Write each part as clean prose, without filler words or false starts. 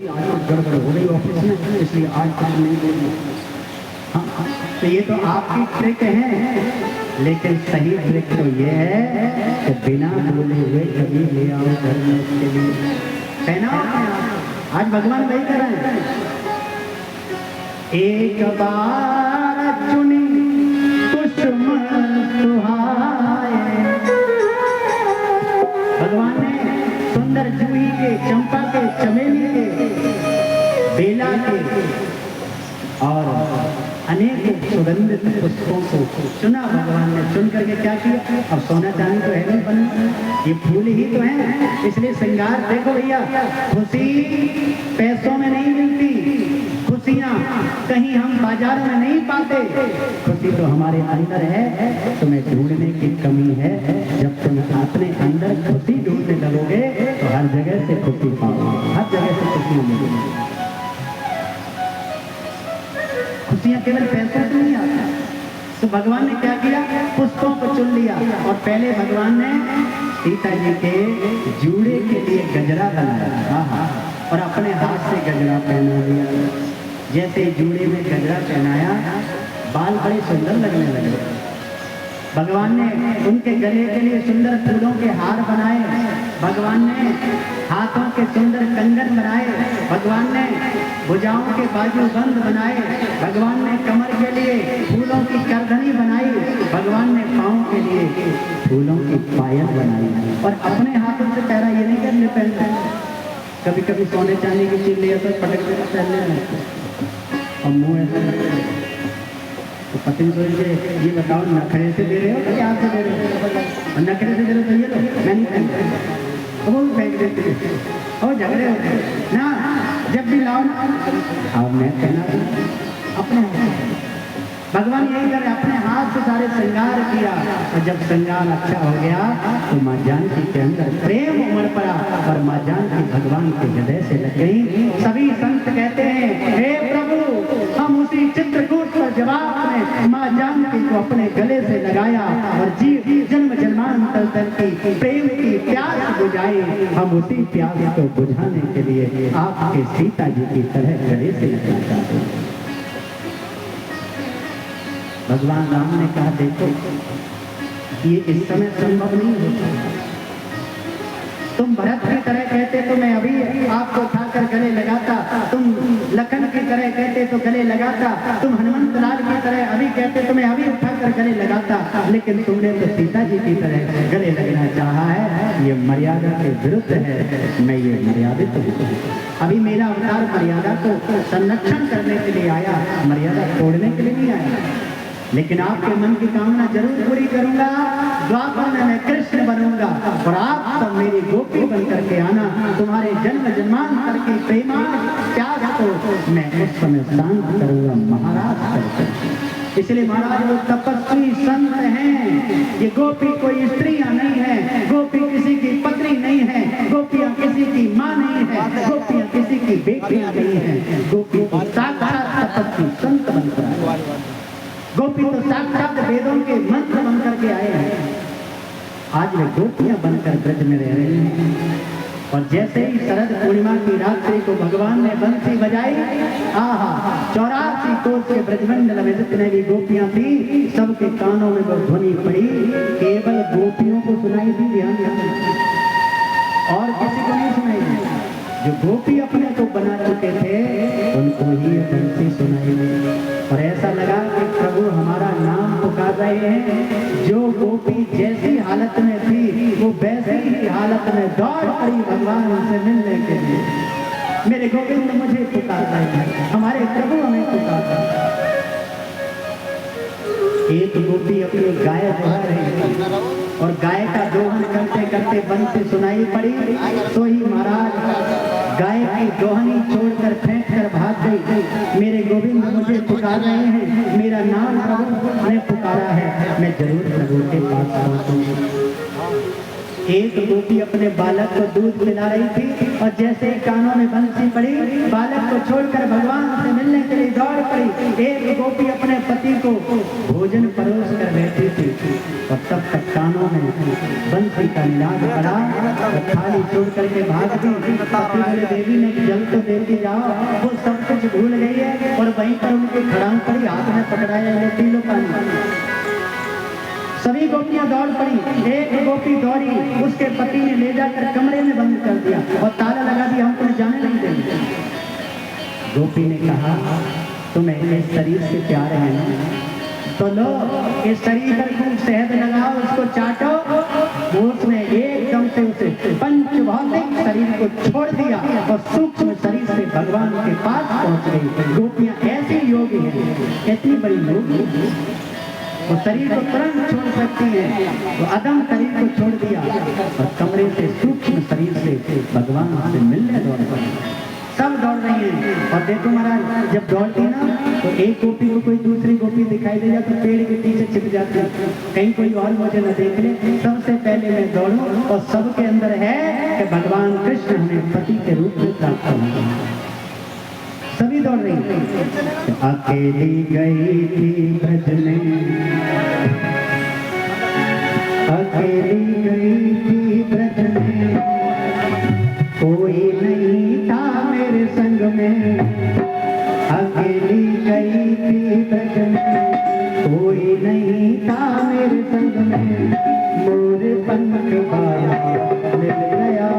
आज गड़बड़ हो गई ऑफिस में, इसलिए आज कुछ नहीं बोली। हाँ, तो ये तो आपकी ट्रिक है, लेकिन सही ट्रिक तो ये है कि बिना बोले हुए कभी ले आओ घर में उसके लिए पहना। आज भगवान वही कर रहे हैं। एक बार चुनी दुश्मन सुहाए, भगवान ने सुंदर जूही के, चंपा के, चमेली के, बेला के और अनेक सुगंधित पुष्पों को चुना। भगवान ने चुन करके क्या किया? अब सोना चांदी तो है नहीं बना, ये फूल ही तो है, इसलिए श्रृंगार। देखो भैया, खुशी पैसों में नहीं मिलती, खुशियाँ कहीं हम बाजार में नहीं पाते, खुशी तो हमारे अंदर है। तुम्हें ढूंढने की कमी है। जब तुम अपने अंदर खुशी ढूंढने लगोगे तो हर जगह से खुशी पाओगे, हर जगह से खुशी मिलेगी। खुशियाँ केवल पैसों से नहीं आती। तो भगवान ने क्या किया? पुष्पों को चुन लिया और पहले भगवान ने सीता जी के जूड़े के लिए गजरा बनाया, और अपने हाथ से गजरा पहना लिया। जैसे जूड़े में गजरा पहनाया, बाल बड़े सुंदर लगने लगे। भगवान ने उनके गले के लिए सुंदर फूलों के हार बनाए, भगवान ने हाथों के सुंदर कंगन बनाए, भगवान ने भुजाओं के बाजूबंद बनाए, भगवान ने कमर के लिए फूलों की करधनी बनाई, भगवान ने पाँव के लिए फूलों की पायल बनाई। और अपने हाथों से पहना, ये नहीं करने पहनते। कभी कभी सोने चांदी की चीज लिया तो पटक देना पहनने और मुँह ऐसा। तो पत्नी सोचे, ये बताओ नखरे से दे रहे हो कि हाथ से दे रहे हो? और नखरे से दे रहे हो तो ये लो, मैं नहीं पहनता, तो वो भी फेंक देते और झगड़े होते ना। जब भी लाओ ना, अब मैं पहना अपने हाथ। भगवान यही करे, अपने हाथ से सारे श्रृंगार किया, और जब श्रृंगार अच्छा हो गया तो माँ जानकी के अंदर प्रेम उमड़ पड़ा और माँ जानकी भगवान के हृदय से लग गई। सभी संत कहते हैं, हे प्रभु, हम उसी चित्रकूट पर जवाब में माँ जानकी को अपने गले से लगाया और जीव जन्म जन्मांतर तक की प्रेम की प्यास बुझाई। हम उसी प्यास को बुझाने के लिए आपके सीता जी की तरह गले से लगना चाहते हैं। भगवान राम ने कहा, देखो ये इस समय संभव नहीं होता। तुम भरत की तरह कहते तो मैं अभी आपको उठाकर गले लगाता, तुम लखन की तरह कहते तो गले लगाता, तुम हनुमंत लाल की तरह अभी कहते तो मैं अभी उठाकर गले लगाता, लेकिन तुमने तो सीता जी की तरह गले लगना चाहा है। ये मर्यादा के विरुद्ध है, मैं ये मर्यादित हूँ। अभी मेरा अवतार मर्यादा को संरक्षण करने के लिए आया, मर्यादा तोड़ने के लिए नहीं आया। लेकिन आपके मन की कामना जरूर पूरी करूंगा। द्वापर में मैं कृष्ण बनूंगा और आप सब मेरी गोपी बन करके आना। तुम्हारे जन्म जन्मांतर की प्रेमा त्याग को मैं उस समय शांत करूंगा, महाराज करके। इसलिए महाराज वो तपस्वी संत हैं। ये गोपी कोई स्त्रियां नहीं है, गोपी किसी की पत्नी नहीं है, गोपियां किसी की माँ नहीं है, गोपियां किसी की बेटियां नहीं है। गोपी को साक्षात तपस्वी संत बनकर, गोपी तो साक्षात वेदों के मंत्र बन करके आए हैं। आज वे गोपियां बनकर ब्रज में रह रही हैं। और जैसे ही शरद पूर्णिमा की रात्रि को भगवान ने बंसी बजाई, आहा, 84 कोस के ब्रजमंडल में जितने भी गोपियां थी, सबके कानों में वो ध्वनि पड़ी। केवल गोपियों को सुनाई दी, ध्यान रखना, और किसी को नहीं सुनाई। जो गोपी अपने को बना चुके थे उनको ही बंसी सुनाई दी। और ऐसा लगा कि प्रभु हमारा नाम पुकार रहे हैं। जो गोपी जैसी हालत में थी वो वैसी ही हालत में दौड़ पड़ी भगवान से मिलने के लिए। मेरे गोविंद मुझे पुकार रहे हैं, हमारे प्रभु हमें पुकार रहे हैं। एक गोपी अपनी गाय दोहा रही थी और गाय का दोहन करते करते बंसी सुनाई पड़ी। तो ही महाराज गाय की दोहनी छोड़कर फेंक कर भाग गई। मेरे गोविंद मुझे पुकार रहे हैं, मेरा नाम प्रभु ने पुकारा है, मैं जरूर प्रभु के पास पहुंचूंगी। एक गोपी अपने बालक को दूध पिला रही थी और जैसे ही कानों में बंसी पड़ी, बालक को छोड़कर भगवान से मिलने के लिए दौड़ पड़ी। एक गोपी अपने पति को भोजन परोस कर बैठी थी और तब तक कानों में बंसी का निनाद पड़ा और थाली छोड़ करके भाग दी। पति बोले, देवी ने जल तो देती जाओ। वो सब कुछ भूल गई है और वहीं पर उनके खड़ाऊ पड़ी, हाथ में पकड़ाया, लो पी लो पानी। सभी गोपियां दौड़ पड़ी। एक गोपी दौड़ी, उसके पति ने ले जाकर कमरे में बंद कर दिया और ताला लगा दिया, हम तुम्हें जाने नहीं देंगे। गोपी ने कहा, तुम्हें इस शरीर से प्यार है ना, तो लो इस शरीर पर खूब शहद लगाओ, उसको चाटो। वो उसने एकदम से उसे पंच भौतिक शरीर को छोड़ दिया और सूक्ष्म शरीर से भगवान के पास पहुंच गई। गोपियां ऐसी योगी हैं, इतनी बड़ी योगी, वो शरीर को तुरंत छोड़ सकती है। वो अदम शरीर को छोड़ दिया और कमरे से सूक्ष्म शरीर से भगवान से मिलने दौड़ पड़ी। सब दौड़ रही हैं और देखो महाराज, जब दौड़ती ना तो एक गोपी को कोई दूसरी गोपी दिखाई दे जाए तो पेड़ के पीछे छिप जाती है, कहीं कोई और मुझे न देख ले। सबसे पहले मैं दौड़ूं और सबके अंदर है कि भगवान कृष्ण हमें पति के रूप में प्राप्त होंगे। सभी दौड़ रही थी। अकेली गई थी ब्रज में, अकेली गई थी ब्रज में, कोई नहीं था मेरे संग में। अकेली गई थी ब्रज में, कोई नहीं था मेरे संग में। मोर पंख बाया मिल गया,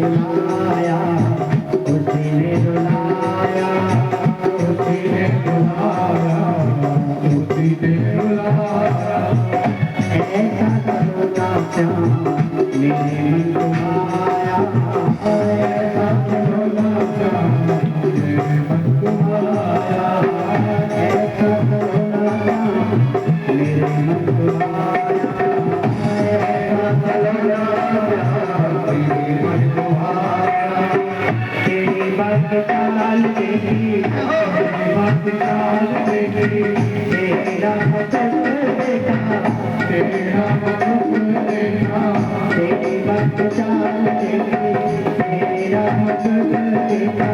बुलाया, उसी ने बुलाया, उसी ने बुलाया, उसी ने बुलाया। ऐसा करो ना श्याम मेरे मन को आया, ऐसा करो ना श्याम मेरे मन को आया, ऐसा करो ना श्याम मेरे मन को आया, ऐसा करो ना श्याम मेरे मन को आया। तेरी बात चाल देखी, तेरी बात चाल देखी, तेरा मतलब देखा, तेरा मतलब देखा, तेरी बात चाल देखी, तेरा मतलब देखा,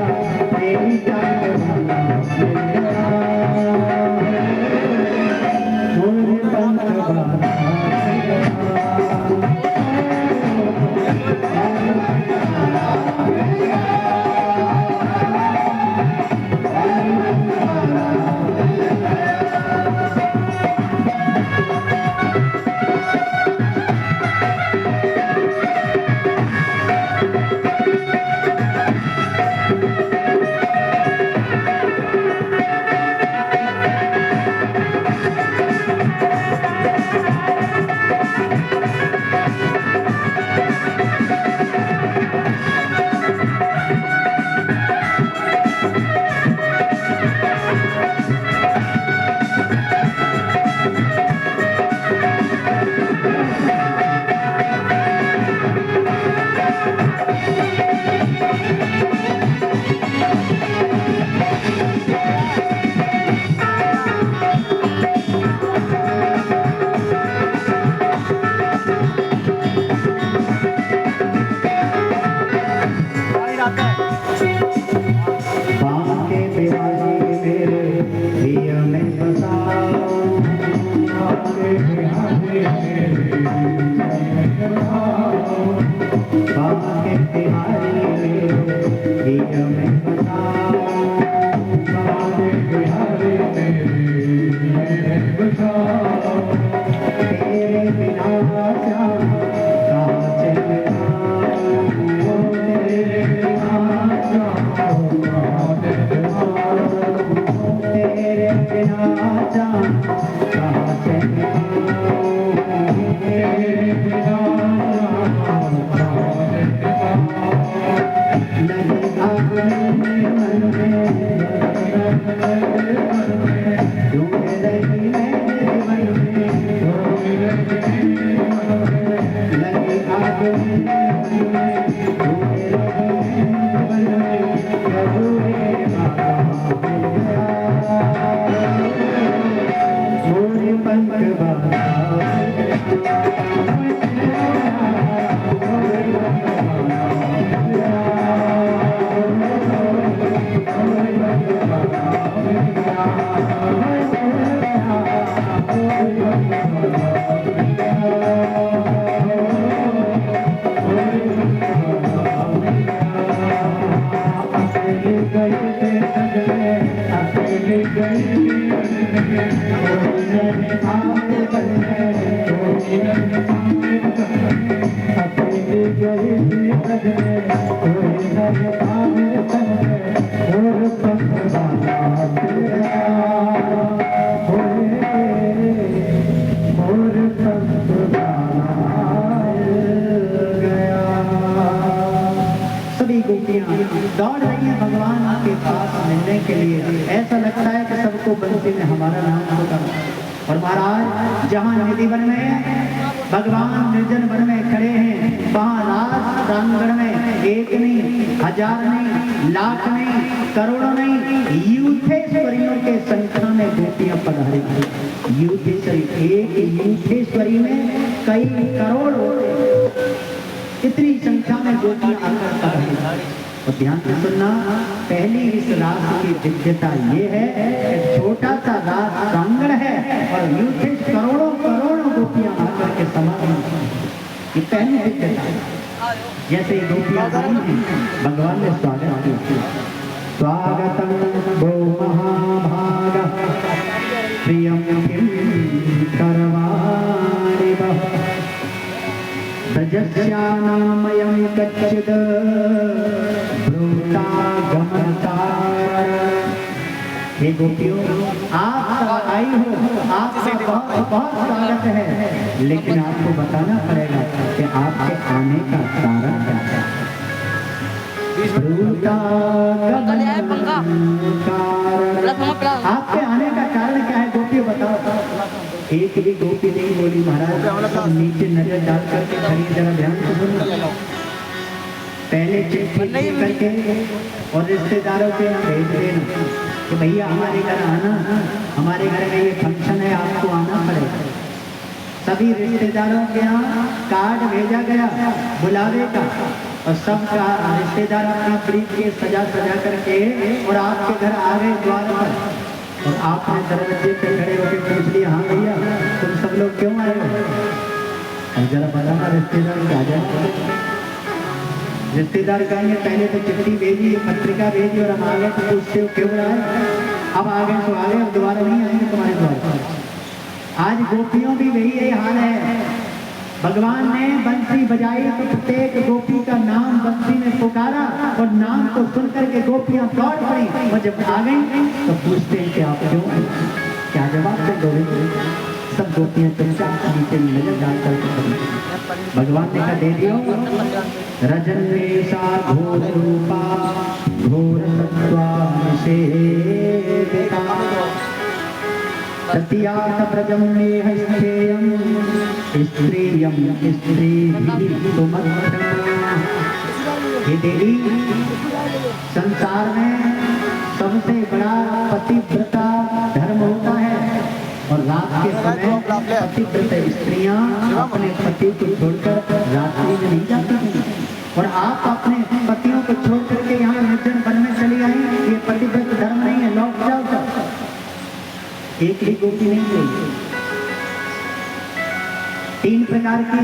तेरी चाल वाला मेरा मोर पंख बाला। दौड़ रही है भगवान के पास मिलने के लिए। ऐसा लगता है कि सबको बंसी में हमारा नाम होगा। और महाराज जहाँ निधि वन में भगवान निर्जन वन में खड़े हैं, वहाँ रास प्रांगण में एक नहीं, हजार नहीं, लाख नहीं, करोड़ों नहीं, यूथेश्वरियों के संख्या में गोपियां पधारी। यूथेश्वरी, एक यूथेश्वरी में कई करोड़, इतनी संख्या में गोपियां आकर पधारी। और ध्यान से सुनना, पहली इस रास की दिव्यता ये है कि छोटा सा रास प्रांगण है और यूथेश करोड़ों करोड़ों गोपियां आकर के समागम, ये पहली दिव्यता है। जैसे गोपियां आई हैं, भगवान ने स्वागत किया। स्वागतम वो महाभागा प्रियम किम करवाणि ब्रज यस्यानामयं कच्चिद् ब्रूतागमनकार। हे गोपियों, आप आई हो, आपका बहुत स्वागत है, लेकिन आपको बताना पड़ेगा कि आपके आने का कारण क्या है। आपके आने का कारण क्या है गोपियों, बताओ। एक भी गोपी नहीं बोली महाराज, सब नीचे नजर डाल करके खड़ी, जरा ध्यान से सुनो। पहले चिट्ठी लिख करके और रिश्तेदारों के यहाँ भेज देना कि भैया हमारे घर आना, हमारे घर में ये फंक्शन है, आपको आना पड़ेगा। सभी रिश्तेदारों के यहाँ कार्ड भेजा गया बुलावे का, और सबका रिश्तेदार अपना प्रीत के सजा करके और आपके घर आ गए द्वार पर, और आपने दरवाजे पे खड़े होकर पूछ लिया, हाँ भैया तुम सब लोग क्यों आए हो। अब जरा बताना रिश्तेदार क्या जाए। रिश्तेदार कहेंगे पहले तो चिट्ठी भेजी, पत्रिका भेजी, और हम आ गए तो पूछते हो क्यों आए, अब आ गए तो आ गए, अब दोबारा नहीं आएंगे तुम्हारे द्वार पर। आज गोपियों भी वही यही हाल है। भगवान ने बंसी बजाई तो प्रत्येक गोपी का नाम बंसी में पुकारा, और नाम को सुनकर के गोपियां दौड़ पड़ी, और जब आ गई तो पूछते हैं कि आप क्यों आए, क्या जवाब दे दोगे। सब गोपियां चुपचाप नीचे नजर डाल करके खड़ी। भगवान ने कहा दे दियो, रजन में सा घोर रूपा घोर सत्वाभिषेका तत्यात ब्रजम नेह स्थेयं स्त्रियं स्त्रीभिः सुमध्यमा। हे देवी, संसार में सबसे बड़ा पतिव्रता धर्म होता है, और रात के समय पतिव्रत स्त्रियां अपने पति को छोड़कर रात्रि में नहीं जाती हैं, और आप अपने पतियों को छोड़ करके यहाँ निर्जन वन में चली आई, ये पतिव्रत धर्म नहीं है, लौट जाओ। एक भी गोपी नहीं हुई। 3 प्रकार की